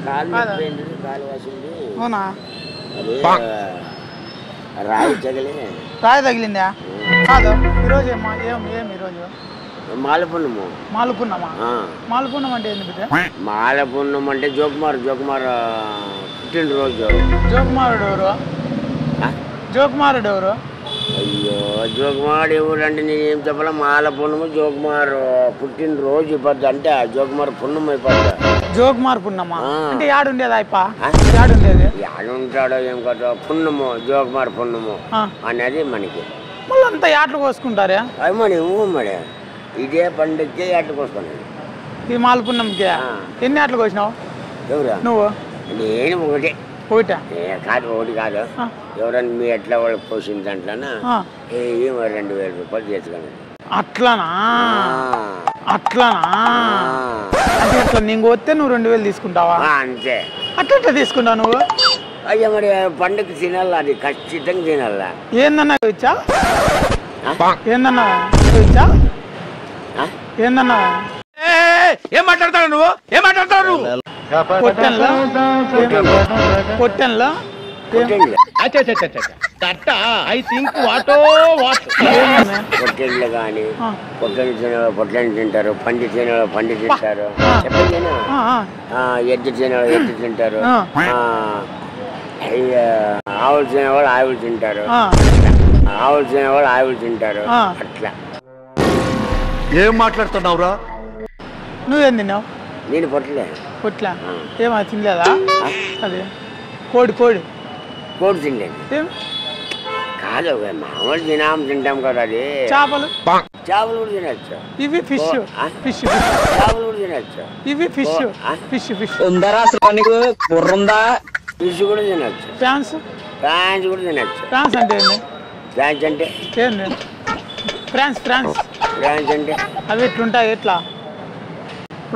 కాలు కాలు వాసింది. అవునా? రాయి తగిలి రాయి తగిలిందా? కాదు ఈరోజు ఏం ఈరోజు మాలపున్నము. మాలపున్నమా? మాలపున్నం అంటే ఏంది బిడ్డ? మాలపున్నం అంటే జోకుమారు పుట్టినరోజు. జోకుమారుడు ఎవరు? జోకుమారుడు ఎవరు? అయ్యో జోకుమారుడు ఎవరు అంటే నేనేం చెప్పాలా? మాలపున్నము జోకుమారు పుట్టినరోజు ఇప్పద్దు అంటే జోకుమారు పున్నం అయిపోద్ది. జోకుమారు పున్నమా అంటే యాడుండేది అయిప? యాడుండేది? యాడుంటాడో ఏం కదా పున్నము జోకుమారు పున్నము అనేది మనకి. మళ్ళీ అంతా యాట్లు కోసుకుంటారా? అవి మరి ఇదే పండుగకే యాట్లు కోసుకున్నాను. ఈ మాలపున్నంకి ఎన్ని యాట్లు కోసినావు? ఎవరు? నువ్వు? నేను ఒకటే. ఒకటా? కాదు ఒకటి కాదు. ఎవరన్నా మీ ఎట్లా వాళ్ళకి పోసిన దాంట్లోనా 2,000 రూపాయలు చేసుకున్నాను. అట్లానా? అంటే అట్లా నేను వస్తే నువ్వు 2,000 తీసుకుంటావా? అంతే. అట్లా తీసుకుంటావు నువ్వు? అయ్యా మరి పండుగ తినాలా, అది ఖచ్చితంగా తినాలా. ఏందన్నా ఇచ్చా? ఏందన్నా ఏం మాట్లాడతావు నువ్వు? పొట్టెన్లో పొట్టేళ్ళు కానీ పొట్టేళ్ళు తింటారు, పంది తినేవాళ్ళు పంది తింటారు, ఎద్దు తినేవాళ్ళు ఎద్దు తింటారు, ఆవులు తినేవాళ్ళు ఆవులు తింటారు, అట్లా. ఏం మాట్లాడుతున్నావురా? నువ్వేం తిన్నావు? నేను పొట్టలే. పొట్లా ఏమా తినలేదా? అది కోడి తినలేదు. కాదు మామూలు తింటాం కదా. అది చేపలు కూడా తినచ్చు. ఇవి ఫిష్ చేపలు కూడా తినచ్చు. ఇవి ఫిష్ ఉందరా అసలు నీకు బుర్రుందా? ఫిష్ కూడా తినచ్చు. ఫ్రాన్స్ కూడా తినచ్చు. ఫ్రాన్స్ అంటే ఏంది? ఫ్రాన్స్ అంటే ఏంది? ఫ్రాన్స్ అంటే అవి ఎట్లుంటాయి? ఎట్లా?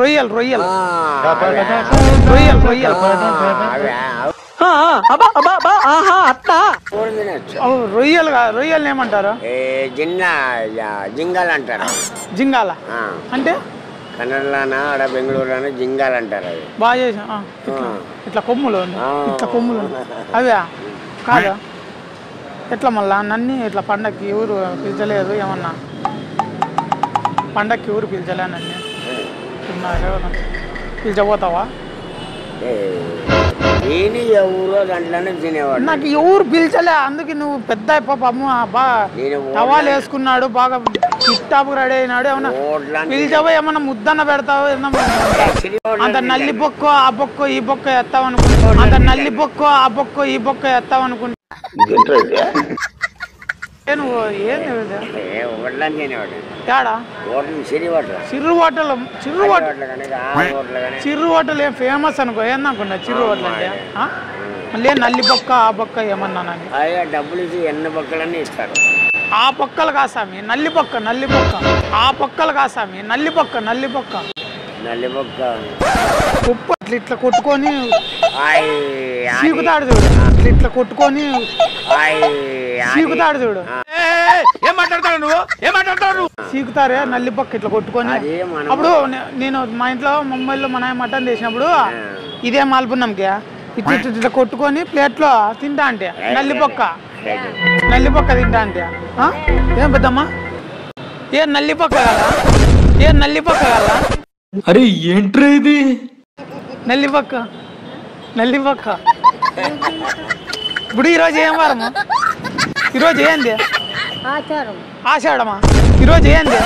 రొయ్యలు రొయ్యలు రొయ్యలు ఏమంటారు? జింగాలు అంటారు. జింగాల అంటే కన్నడలోనా ఆడ బెంగళూరులోనా జింగాలు అంటారు. అవి బాగా చేసా. ఇట్లా కొమ్ములు అవే కాదా? ఎట్లా మళ్ళా నన్ను ఇట్లా పండక్కి ఊరు పిలిచలేదు ఏమన్నా? పండక్కి ఊరు పిలిచలే నన్ను. పిలిచబోతావా? నేను ఎవరో దాంట్లోనే తినేవాడు. నాకు ఎవరు పిలిచలే, అందుకే నువ్వు పెద్ద టవాలు వేసుకున్నాడు, బాగా టిప్టాప్ రెడీ అయినాడు. ఏమన్నా పిలిచబో ఏమన్నా ముద్దన్న పెడతావు? అంత నల్లి బొక్క ఆ బొక్క ఈ బొక్క ఎత్తావు అనుకుంటా. నువ్వు చిర్రు హోటల్ ఏం ఫేమస్ అనుకో. ఏందనుకున్నా చిర్రు హోటల్ అంటే? మళ్ళీ నల్లి బొక్క ఆ బొక్క ఏమన్నా డబ్బులు ఇచ్చి ఎన్ని బొక్కలన్నీ ఇస్తారు. ఆ బొక్కలు కాసామి నల్లి బొక్క ఆ బొక్కలు కాసామి నల్లి బొక్క ఉప్పు అట్లా ఇట్లా కొట్టుకొని చీకుతాడు చూడు. ఇట్లా కొట్టుకొని చీకుతాడు చూడు. ఏం మాట్లాడతావు నువ్వు? చీకుతారే నల్లి బొక్క ఇట్లా కొట్టుకొని. అప్పుడు నేను మా ఇంట్లో ముంబైలో మా నాయన మటన్ చేసినప్పుడు ఇదే మాల్పున్నంకి ఇట్లా కొట్టుకొని ప్లేట్లో తింటా అంటే నల్లి బొక్క తింటా అంటే ఏం పెద్దమ్మా? ఏం నల్లి బొక్క కదా? అరే ఏంట్రా ఇది? నల్లి బొక్క ఇప్పుడు ఈరోజు ఏం వారము? ఈరోజు ఏంది? ఆషాఢమా? ఈరోజు ఏంది?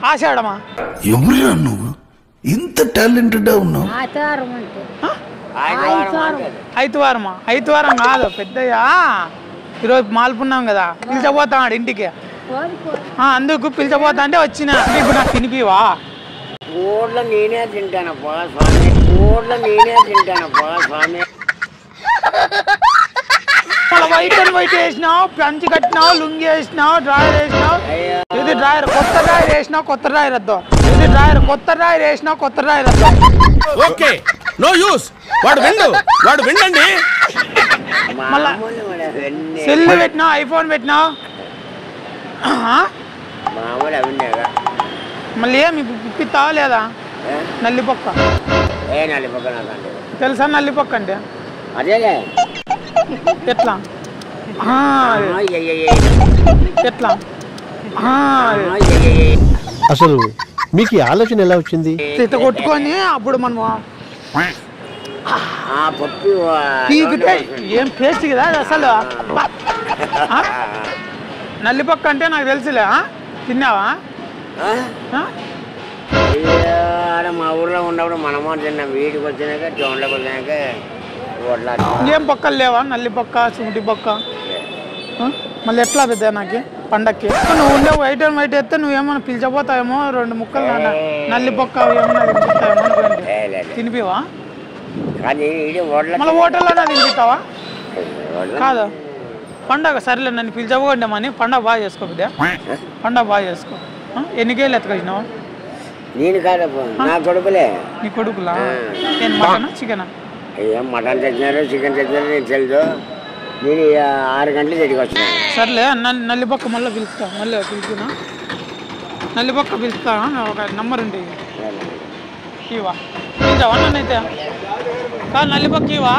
ఆషాఢమా? ఎవరురా నువ్వు ఇంత టాలెంటెడ్ ఉన్నావు? ఐదువారం కాదు పెద్దయ్యా. ఈరోజు మాల్పున్నాం కదా, పిలిచబోతాడు ఇంటికి. అందుకు పిలిచబోతా అంటే వచ్చిన. ఇప్పుడు నాకు తినిపివా? నేనే తింటానప్పా స్వామి. వైట్ అండ్ వైట్ వేసినావు, పంచి కట్టినావు, లుంగి వేసినావు, డ్రాయర్ వేసినావు. ఇది డ్రాయర్ కొత్త డ్రాయర్ వేసినావు, కొత్త డ్రాయర్ వద్దాం. ఇది డ్రాయర్ కొత్త డ్రాయర్ వేసినావు, కొత్త డ్రాయర్ వద్దాం. Okay no use. వాడు విండండి. మళ్ళా సెల్ పెట్టినావు, ఐఫోన్ పెట్టినావు. మామూలు అవిన్నాగా మళ్ళీ ఏమి ఇప్పిస్తావా లేదా? నల్లి బొక్క ఏ నల్లిపక్క నాకండి తెలుసా నల్లిపక్క అంటే? అదేలే. ఎట్లా ఎట్లా అసలు మీకు ఈ ఆలోచన ఎలా వచ్చింది? ఇట్లా కొట్టుకొని అప్పుడు మనం పప్పు పీకితే ఏం టేస్ట్ కదా అది అసలు. నల్లిపక్క అంటే నాకు తెలుసులే. తిన్నావా? మా ఊర్లో ఉన్నప్పుడు మనమో తిన్నాం. వీడికి వచ్చినాక టౌన్లోకి వచ్చినాక ఓట్లాడు. ఇంకేం పక్కలు లేవా? నల్లిపక్క, సుమటి పక్క. మళ్ళీ ఎట్లా పెద్ద నాకు పండక్కి నువ్వు ఉండే వైట్ అండ్ వైట్ ఎత్తే నువ్వేమన్నా పిలిచపోతావేమో 2 ముక్కలు నల్లిపక్క ఏమన్నా తినిపిస్తావేమో అనుకోండి. తినిపివా? మళ్ళీ హోటల్లోనే తినిపిస్తావా? కాదు పండగ సరేలే నన్ను పిలిచబోండేమని. పండగ బాగా చేసుకో బిడ్డ, పండగ బాగా చేసుకో. ఎన్ని కేళ్ళు ఎత్తుకొచ్చినావు? నేను కాదు నా కొడుకులే. నీ కొడుకులా? నేను మటనా చికెనా? ఏం మటన్ తెచ్చినారు చికెన్ తెచ్చినారు నేను తెలుసు. నేను 6 గంటలు తిరిగి వచ్చినా. సర్లే నల్లిపక్క మళ్ళీ పిలుస్తా. మళ్ళీ పిలిచినా నల్లిపక్క పిలుస్తా. ఒక నంబర్ ఉంది ఇవా. పిలిచావా నన్నైతే? కాదు నల్లిపక్క ఇవా.